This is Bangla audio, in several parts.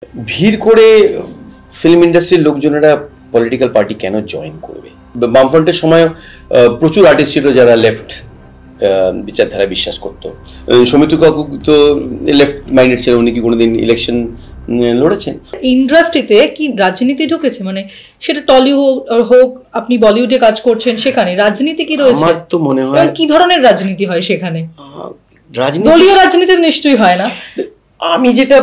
ভিড় করে ফিল্ম ইন্ডাস্ট্রির লোকজনেরা পলিটিক্যাল পার্টি কেন জয়েন করবে? বামফ্রন্টের সময় প্রচুর আর্টিস্ট ছিল যারা লেফট বিচারধারা বিশ্বাস করতো। সৌমিত্র কাকু তো লেফট মাইন্ডেড ছিল, উনি কি কোনোদিন ইলেকশন লড়েছেন? ইন্ডাস্ট্রিতে কি রাজনীতি ঢুকেছে? মানে সেটা টলিউড হোক, আপনি বলিউডে কাজ করছেন, সেখানে রাজনীতি কি রয়েছে? আমার তো মনে হয় কি ধরনের রাজনীতি হয় সেখানে? রাজনীতি, দলীয় রাজনীতি নিশ্চয়ই হয় না। আমি যেটা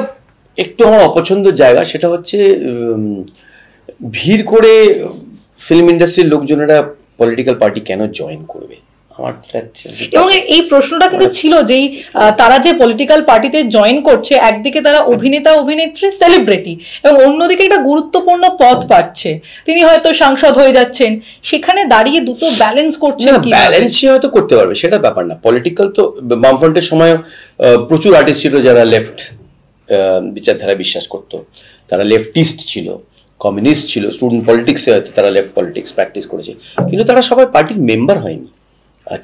একটু আমার অপছন্দের জায়গা সেটা হচ্ছে ভিড় করে ফিল্ম ইন্ডাস্ট্রির লোকজনেরা পলিটিক্যাল পার্টি কেন জয়েন করবে। এবং এই প্রশ্নটা কিন্তু ছিল যে তারা যে পলিটিক্যাল পার্টিতে জয়েন করছে, একদিকে তারা অভিনেতা অভিনেত্রী সেলিব্রিটি এবং অন্যদিকে একটা গুরুত্বপূর্ণ পদ পাচ্ছে, তিনি হয়তো সাংসদ হয়ে যাচ্ছেন, সেখানে দাঁড়িয়ে দুটো ব্যালেন্স করছে। ব্যালেন্স সে হয়তো করতে পারবে, সেটা ব্যাপার না। পলিটিক্যাল তো বামফ্রন্টের সময় প্রচুর আর্টিস্ট ছিল যারা লেফট বিচারধারা বিশ্বাস করতো, তারা লেফটিস্ট ছিল, কমিউনিস্ট ছিল, স্টুডেন্ট পলিটিক্সে হয়তো তারা লেফট পলিটিক্স প্র্যাকটিস করেছে, কিন্তু তারা সবাই পার্টির মেম্বার হয়নি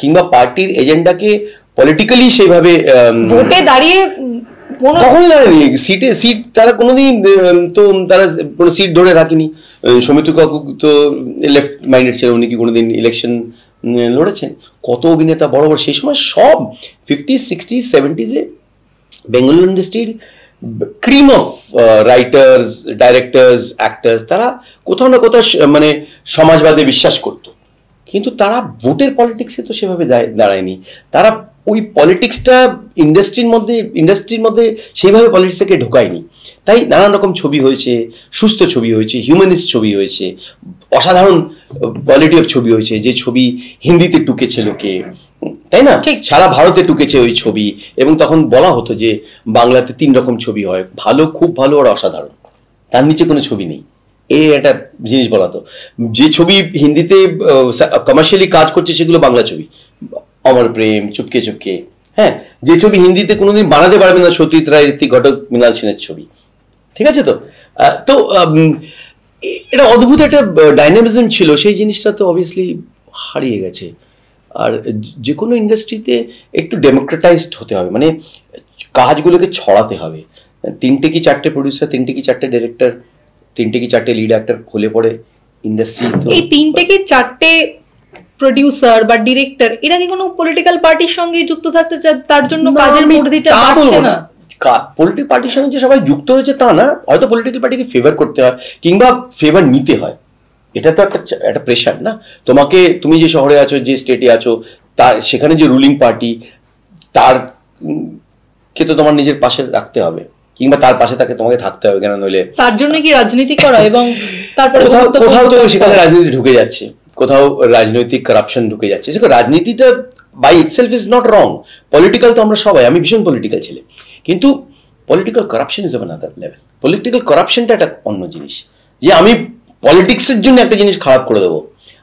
কিংবা পার্টির এজেন্ডাকে পলিটিক্যালি সেইভাবে ভোটে দাঁড়িয়ে কখনো দাঁড়ায়নি। সিট তারা কোনোদিন তো তারা কোনো সিট ধরে রাখেনি। সৌমিত্র কাকু তো লেফট মাইন্ডেড ছিল, উনি কি কোনোদিন ইলেকশন লড়েছেন? কত অভিনেতা বড় বড় সেই সময় সব 50s, 60s, 70s বেঙ্গল ইন্ডাস্ট্রির cream of writers, directors, actors, তারা কোথাও না কোথাও মানে সমাজবাদে বিশ্বাস করতো, কিন্তু তারা ভোটের পলিটিক্সে তো সেভাবে দাঁড়ায়নি। তারা ওই পলিটিক্সটা ইন্ডাস্ট্রির মধ্যে সেইভাবে পলিটিক্সটাকে ঢোকায়নি। তাই নানান রকম ছবি হয়েছে, সুস্থ ছবি হয়েছে, হিউম্যানিস্ট ছবি হয়েছে, অসাধারণ কোয়ালিটি অফ ছবি হয়েছে, যে ছবি হিন্দিতে টুকেছে লোকে, তাই না? সারা ভারতে টুকেছে ওই ছবি, এবং তখন বলা হতো যে বাংলাতে 3 রকম ছবি হয়, ভালো, খুব ভালো আর অসাধারণ, তার নিচে কোনো ছবি নেই। এই একটা জিনিস বলা তো, যে ছবি হিন্দিতে কমার্শিয়ালি কাজ করছে সেগুলো বাংলা ছবি, অমর প্রেম, চুপকে চুপকে, হ্যাঁ, যে ছবি হিন্দিতে কোনোদিন বানাতে পারবে না সত্যজিৎ রায়, ঋত্বিক ঘটক, মৃণাল সেনের ছবি, ঠিক আছে? তো তো এটা অদ্ভুত একটা ডাইনামিজম ছিল, সেই জিনিসটা তো অবভিয়াসলি হারিয়ে গেছে। আর যে কোনো ইন্ডাস্ট্রিতে একটু ডেমোক্রেটাইজড হতে হবে, মানে কাজগুলোকে ছড়াতে হবে। 3টে কি 4টে প্রডিউসার, 3টে কি 4টে ডিরেক্টর, 3টে কি 4টে লিড অ্যাক্টর হলে পরে ইন্ডাস্ট্রি তো এই 3টে কি 4টে প্রডিউসার বা ডিরেক্টর এরা কি কোনো পলিটিক্যাল পার্টির সঙ্গে যুক্ত থাকতে চায়? তার জন্য কাজের পরিধিটা বাড়ছে না। পলিটিক্যাল পার্টির সঙ্গে যে সবাই যুক্ত হয়েছে তা না, হয়তো পলিটিক্যাল পার্টিকে ফেভার করতে হয় কিংবা ফেভার নিতে হয়, এটা তো একটা প্রেশার না। তুমি যে শহরে আছো, যে স্টেটে আছো, তার সেখানে যে রুলিং পার্টি, তার কে তো তোমার নিজের পাশে রাখতে হবে, কিংবা তার পাশে তোমাকে থাকতে হবে, কেন নইলে তার জন্য কি রাজনীতি করা, এবং তারপরে কোথাও তো সেখানে রাজনীতি ঢুকে যাচ্ছে, কোথাও রাজনৈতিক কারাপশন ঢুকে যাচ্ছে। রাজনীতিটা by itself is not wrong. Political তো আমরা সবাই, আমি ভীষণ পলিটিক্যাল ছেলে, কিন্তু political corruption is another level. Political কারাপশনটা একটা অন্য জিনিস, যে আমি পলিটিক্সের জন্য একটা জিনিস খারাপ করে দেবো,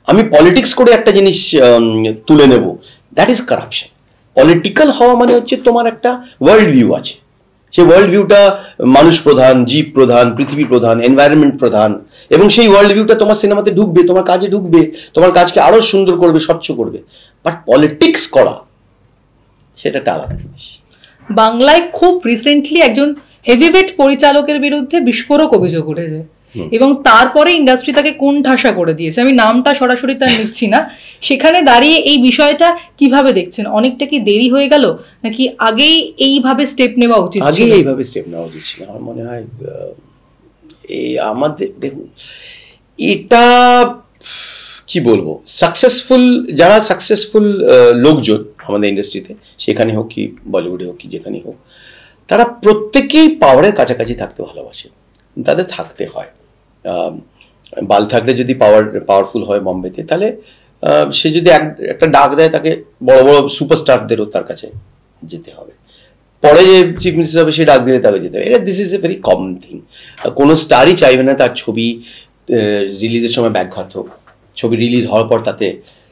আমি পলিটিক্স করে একটা জিনিস তুলে নেব, দ্যাট ইজ কারাপশন। পলিটিক্যাল হওয়া মানে হচ্ছে তোমার একটা ওয়ার্ল্ড ভিউ আছে, সেই ওয়ার্ল্ড ভিউটা মানুষ প্রধান, জীব প্রধান, পৃথিবী প্রধান, এনভায়রনমেন্ট প্রধান, এবং সেই ওয়ার্ল্ড ভিউটা তোমার সিনেমাতে ঢুকবে, তোমার কাজে ঢুকবে, তোমার কাজকে আরো সুন্দর করবে, স্বচ্ছ করবে। বাট পলিটিক্স করা সেটা একটা আলাদা জিনিস। বাংলায় খুব রিসেন্টলি একজন হেভিওয়েট পরিচালকের বিরুদ্ধে বিস্ফোরক অভিযোগ উঠেছে, এবং তারপরে ইন্ডাস্ট্রি তাকে কোণঠাসা করে দিয়েছে। আমি নামটা সরাসরি তার নিচ্ছি না। সেখানে দাঁড়িয়ে এই বিষয়টা কিভাবে দেখছেন? অনেকটা কি দেরি হয়ে গেল, নাকি আগেই এইভাবে স্টেপ নেওয়া উচিত ছিল? আগেই এইভাবে স্টেপ নেওয়া উচিত ছিল আমার মনে হয়। এই আমাদের দেখুন, এটা কি বলবো, যারা সাকসেসফুল লোকজন আমাদের ইন্ডাস্ট্রিতে, সেখানে হোক কি বলিউডে হোক কি যেখানেই হোক, তারা প্রত্যেকেই পাওয়ারের কাছাকাছি থাকতে ভালোবাসে, তাদের থাকতে হয়। বাল ঠাকরে যদি পাওয়ারফুল হয় বম্বেতে, তাহলে সে যদি একটা ডাক দেয়, তাকে বড় বড় সুপারস্টারদেরও তার কাছে যেতে হবে। পরে যে চিফ মিনিস্টার হবে, সে ডাক দিলে তাকে যেতে হবে। This is a very common thing. কোনো স্টারই চাইবে না তার ছবি রিলিজের সময় ব্যাঘাত হোক, ছবি রিলিজ হওয়ার পর তাতে।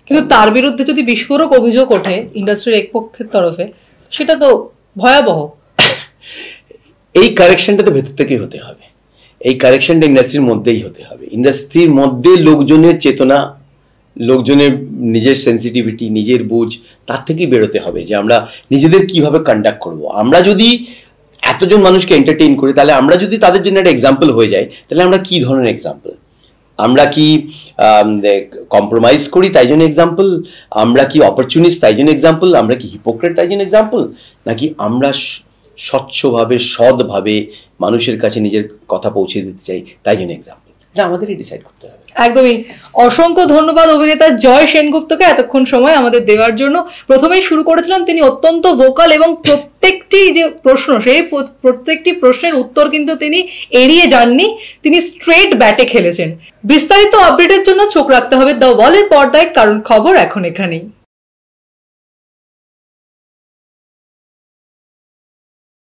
কিন্তু তার বিরুদ্ধে যদি বিস্ফোরক অভিযোগ ওঠে ইন্ডাস্ট্রির এক পক্ষের তরফে, সেটা তো ভয়াবহ। এই কারেকশনটা তো ভেতর থেকেই হতে হবে, এই কারেকশনটা ইন্ডাস্ট্রির মধ্যেই হতে হবে। ইন্ডাস্ট্রির মধ্যে লোকজনের চেতনা, লোকজনের নিজের সেন্সিটিভিটি, নিজের বুঝ, তার থেকেই বেরোতে হবে যে আমরা নিজেদের কিভাবে কন্ডাক্ট করব। আমরা যদি এতজন মানুষকে এন্টারটেইন করে, তাহলে আমরা যদি তাদের জন্য একটা এক্সাম্পল হয়ে যাই, তাহলে আমরা কি ধরনের এক্সাম্পল? আমরা কি কম্প্রোমাইজ করি তাই জন্য এক্সাম্পল? আমরা কি অপরচুনিস্ট তাই জন্য এক্সাম্পল? আমরা কি হিপোক্রেট তাই জন্য এক্সাম্পল? নাকি আমরা স্বচ্ছভাবে সৎভাবে মানুষের কাছে নিজের কথা পৌঁছে দিতে চাই তাই জন্য এক্সাম্পল? এটা আমাদেরই ডিসাইড করতে হবে। একদমই। অসংখ্য ধন্যবাদ অভিনেতা জয় সেনগুপ্তকে এতক্ষণ সময় আমাদের দেওয়ার জন্য। প্রথমেই শুরু করেছিলাম তিনি অত্যন্ত ভোকাল এবং প্রত্যেকটি যে প্রশ্ন, সেই প্রত্যেকটি প্রশ্নের উত্তর কিন্তু তিনি এড়িয়ে যাননি, তিনি স্ট্রেট ব্যাটে খেলেছেন। বিস্তারিত আপডেটের জন্য চোখ রাখতে হবে দ্য ওয়ালের পর্দায়, কারণ খবর এখন এখানেই।